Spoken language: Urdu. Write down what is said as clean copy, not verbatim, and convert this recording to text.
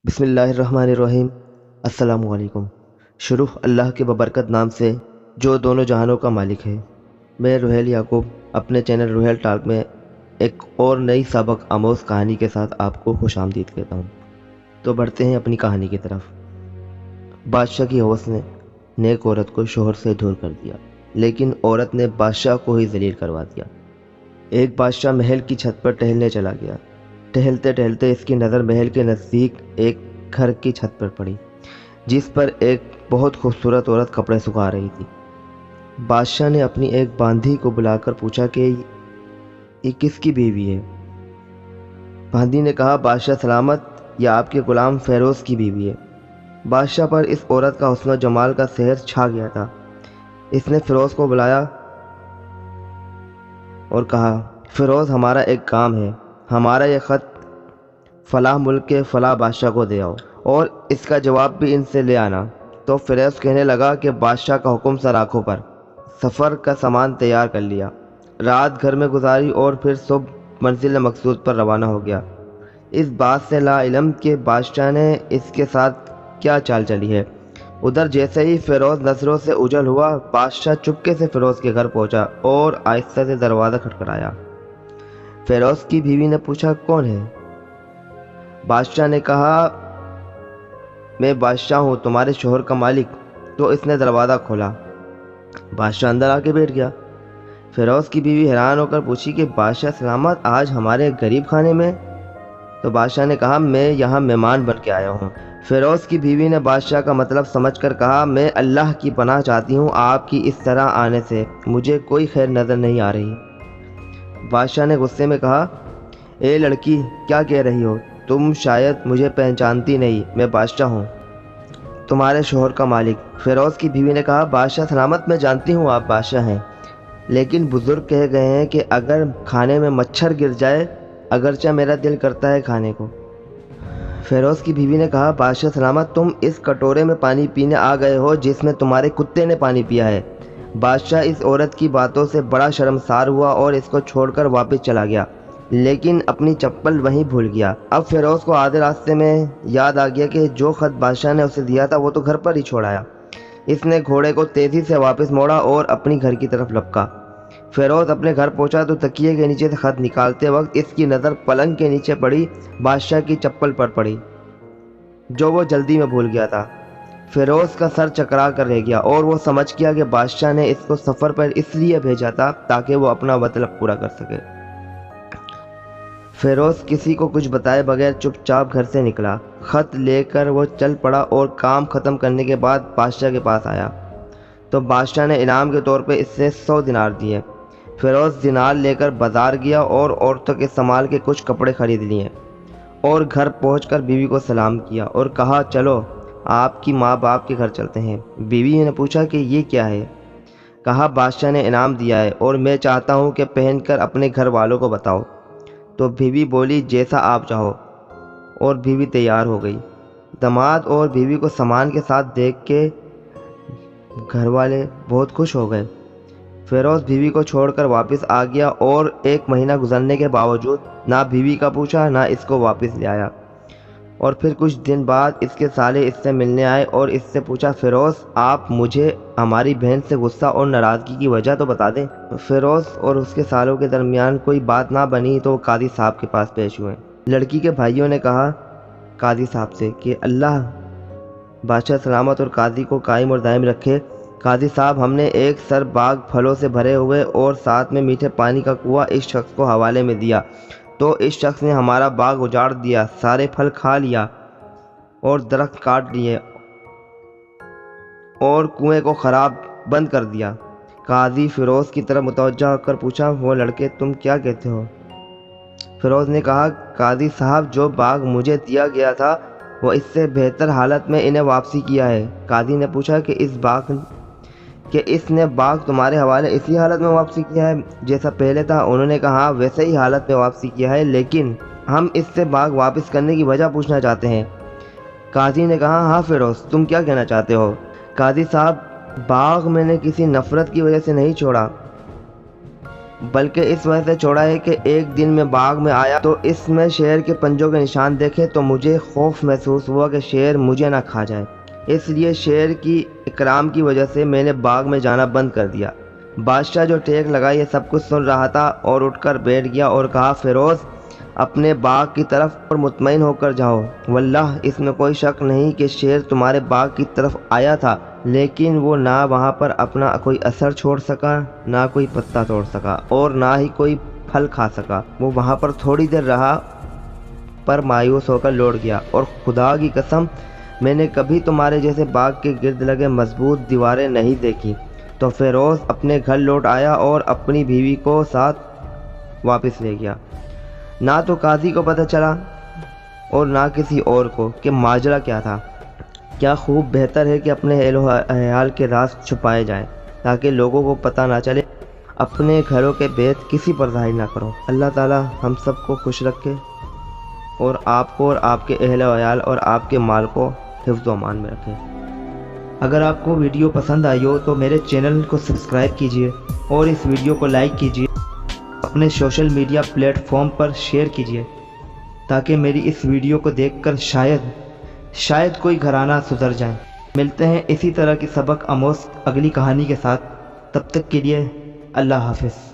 بسم اللہ الرحمن الرحیم۔ السلام علیکم۔ شروع اللہ کے ببرکت نام سے جو دونوں جہانوں کا مالک ہے۔ میں روحیل یعقوب اپنے چینل روحیل ٹاک میں ایک اور نئی سبق آموز کہانی کے ساتھ آپ کو خوش آمدید کہتا ہوں۔ تو بڑھتے ہیں اپنی کہانی کی طرف۔ بادشاہ کی ہوس نے نیک عورت کو شوہر سے دور کر دیا، لیکن عورت نے بادشاہ کو ہی ذلیل کروا دیا۔ ایک بادشاہ محل کی چھت پر ٹہلنے چلا گیا۔ ٹہلتے ٹہلتے اس کی نظر محل کے نزدیک ایک گھر کی چھت پر پڑی، جس پر ایک بہت خوبصورت عورت کپڑے سکھا رہی تھی۔ بادشاہ نے اپنی ایک باندھی کو بلا کر پوچھا کہ یہ کس کی بیوی ہے؟ باندھی نے کہا، بادشاہ سلامت، یہ آپ کے غلام فیروز کی بیوی ہے۔ بادشاہ پر اس عورت کا حسن و جمال کا سحر چھا گیا تھا۔ اس نے فیروز کو بلایا اور کہا، فیروز، ہمارا ایک کام ہے، ہمارا یہ خط فلاں ملک کے فلاں بادشاہ کو دے آؤ اور اس کا جواب بھی ان سے لے آنا۔ تو فیروز کہنے لگا کہ بادشاہ کا حکم سر آنکھوں پر۔ سفر کا سامان تیار کر لیا، رات گھر میں گزاری اور پھر صبح منزل مقصود پر روانہ ہو گیا، اس بات سے لا علم کہ بادشاہ نے اس کے ساتھ کیا چال چلی ہے۔ ادھر جیسے ہی فیروز نظروں سے اوجھل ہوا، بادشاہ چپکے سے فیروز کے گھر پہنچا اور آہستہ سے دروازہ کھٹکھٹایا۔ فیروز کی بیوی نے پوچھا، کون ہے؟ بادشاہ نے کہا، میں بادشاہ ہوں، تمہارے شوہر کا مالک۔ تو اس نے دروازہ کھولا۔ بادشاہ اندر آ کے بیٹھ گیا۔ فیروز کی بیوی حیران ہو کر پوچھی کہ بادشاہ سلامت، آج ہمارے غریب خانے میں؟ تو بادشاہ نے کہا، میں یہاں مہمان بن کے آیا ہوں۔ فیروز کی بیوی نے بادشاہ کا مطلب سمجھ کر کہا، میں اللہ کی پناہ چاہتی ہوں، آپ کی اس طرح آنے سے مجھے کوئی خیر نظر نہیں آ رہی۔ بادشاہ نے غصے میں کہا، اے لڑکی، کیا کہہ رہی ہو؟ تم شاید مجھے پہچانتی نہیں، میں بادشاہ ہوں، تمہارے شوہر کا مالک۔ فیروز کی بیوی نے کہا، بادشاہ سلامت، میں جانتی ہوں آپ بادشاہ ہیں، لیکن بزرگ کہہ گئے ہیں کہ اگر کھانے میں مچھر گر جائے، اگرچہ میرا دل کرتا ہے کھانے کو۔ فیروز کی بیوی نے کہا، بادشاہ سلامت، تم اس کٹورے میں پانی پینے آ گئے ہو جس میں تمہارے کتے نے پانی پیا ہے۔ بادشاہ اس عورت کی باتوں سے بڑا شرمسار ہوا اور اس کو چھوڑ کر واپس چلا گیا، لیکن اپنی چپل وہیں بھول گیا۔ اب فیروز کو آدھے راستے میں یاد آ گیا کہ جو خط بادشاہ نے اسے دیا تھا وہ تو گھر پر ہی چھوڑ آیا۔ اس نے گھوڑے کو تیزی سے واپس موڑا اور اپنی گھر کی طرف لپکا۔ فیروز اپنے گھر پہنچا تو تکیے کے نیچے سے خط نکالتے وقت اس کی نظر پلنگ کے نیچے پڑی بادشاہ کی چپل پر پڑی، جو وہ جلدی میں بھول گیا تھا۔ فیروز کا سر چکرا کر رہ گیا اور وہ سمجھ گیا کہ بادشاہ نے اس کو سفر پر اس لیے بھیجا تھا تاکہ وہ اپنا مطلب پورا کر سکے۔ فیروز کسی کو کچھ بتائے بغیر چپ چاپ گھر سے نکلا، خط لے کر وہ چل پڑا اور کام ختم کرنے کے بعد بادشاہ کے پاس آیا تو بادشاہ نے انعام کے طور پہ اس سے 100 دینار دیے۔ فیروز دینار لے کر بازار گیا اور عورتوں کے استعمال کے کچھ کپڑے خرید لیے اور گھر پہنچ کر بیوی کو سلام کیا اور کہا، چلو آپ کی ماں باپ کے گھر چلتے ہیں۔ بیوی نے پوچھا کہ یہ کیا ہے؟ کہا، بادشاہ نے انعام دیا ہے اور میں چاہتا ہوں کہ پہن کر اپنے گھر والوں کو بتاؤ۔ تو بیوی بولی، جیسا آپ چاہو، اور بیوی تیار ہو گئی۔ داماد اور بیوی کو سامان کے ساتھ دیکھ کے گھر والے بہت خوش ہو گئے۔ فیروز بیوی کو چھوڑ کر واپس آ گیا اور 1 مہینہ گزرنے کے باوجود نہ بیوی کا پوچھا نہ اس کو واپس لے آیا۔ اور پھر کچھ دن بعد اس کے سالے اس سے ملنے آئے اور اس سے پوچھا، فیروز، آپ مجھے ہماری بہن سے غصہ اور ناراضگی کی وجہ تو بتا دیں۔ فیروز اور اس کے سالوں کے درمیان کوئی بات نہ بنی تو وہ قاضی صاحب کے پاس پیش ہوئے۔ لڑکی کے بھائیوں نے کہا قاضی صاحب سے کہ اللہ بادشاہ سلامت اور قاضی کو قائم اور دائم رکھے۔ قاضی صاحب، ہم نے ایک سر باغ پھلوں سے بھرے ہوئے اور ساتھ میں میٹھے پانی کا کنواں اس شخص کو حوالے میں دیا تو اس شخص نے ہمارا باغ اجاڑ دیا، سارے پھل کھا لیا اور درخت کاٹ لیے اور کنویں کو خراب بند کر دیا۔ قاضی فیروز کی طرف متوجہ ہو کر پوچھا، وہ لڑکے تم کیا کہتے ہو؟ فیروز نے کہا، قاضی صاحب، جو باغ مجھے دیا گیا تھا وہ اس سے بہتر حالت میں انہیں واپسی کیا ہے۔ قاضی نے پوچھا کہ اس نے باغ تمہارے حوالے اسی حالت میں واپسی کیا ہے جیسا پہلے تھا؟ انہوں نے کہا، ہاں، ویسے ہی حالت میں واپسی کیا ہے، لیکن ہم اس سے باغ واپس کرنے کی وجہ پوچھنا چاہتے ہیں۔ قاضی نے کہا، ہاں فیروز، تم کیا کہنا چاہتے ہو؟ قاضی صاحب، باغ میں نے کسی نفرت کی وجہ سے نہیں چھوڑا، بلکہ اس وجہ سے چھوڑا ہے کہ ایک دن میں باغ میں آیا تو اس میں شیر کے پنجوں کے نشان دیکھے تو مجھے خوف محسوس ہوا کہ شیر مجھے نہ کھا جائے، اس لیے شیر کی اکرام کی وجہ سے میں نے باغ میں جانا بند کر دیا۔ بادشاہ جو ٹیک لگا یہ سب کچھ سن رہا تھا اور اٹھ کر بیٹھ گیا اور کہا، فیروز اپنے باغ کی طرف اور مطمئن ہو کر جاؤ، واللہ اس میں کوئی شک نہیں کہ شیر تمہارے باغ کی طرف آیا تھا، لیکن وہ نہ وہاں پر اپنا کوئی اثر چھوڑ سکا، نہ کوئی پتا توڑ سکا اور نہ ہی کوئی پھل کھا سکا۔ وہ وہاں پر تھوڑی دیر رہا پر مایوس ہو کر لوٹ گیا، اور خدا کی قسم میں نے کبھی تمہارے جیسے باغ کے گرد لگے مضبوط دیواریں نہیں دیکھی۔ تو فیروز اپنے گھر لوٹ آیا اور اپنی بیوی کو ساتھ واپس لے گیا۔ نہ تو قاضی کو پتہ چلا اور نہ کسی اور کو کہ ماجرا کیا تھا۔ کیا خوب بہتر ہے کہ اپنے اہل و عیال کے راز چھپائے جائیں تاکہ لوگوں کو پتہ نہ چلے۔ اپنے گھروں کے بھید کسی پر ظاہر نہ کرو۔ اللہ تعالی ہم سب کو خوش رکھے اور آپ کو اور آپ کے اہل و عیال اور آپ کے مال کو حفظ و امان میں رکھے۔ اگر آپ کو ویڈیو پسند آئی ہو تو میرے چینل کو سبسکرائب کیجیے اور اس ویڈیو کو لائک کیجیے، اپنے سوشل میڈیا پلیٹ فارم پر شیئر کیجیے تاکہ میری اس ویڈیو کو دیکھ کر شاید کوئی گھرانہ سدھر جائیں۔ ملتے ہیں اسی طرح کی سبق آموز اگلی کہانی کے ساتھ، تب تک کے لیے اللہ حافظ۔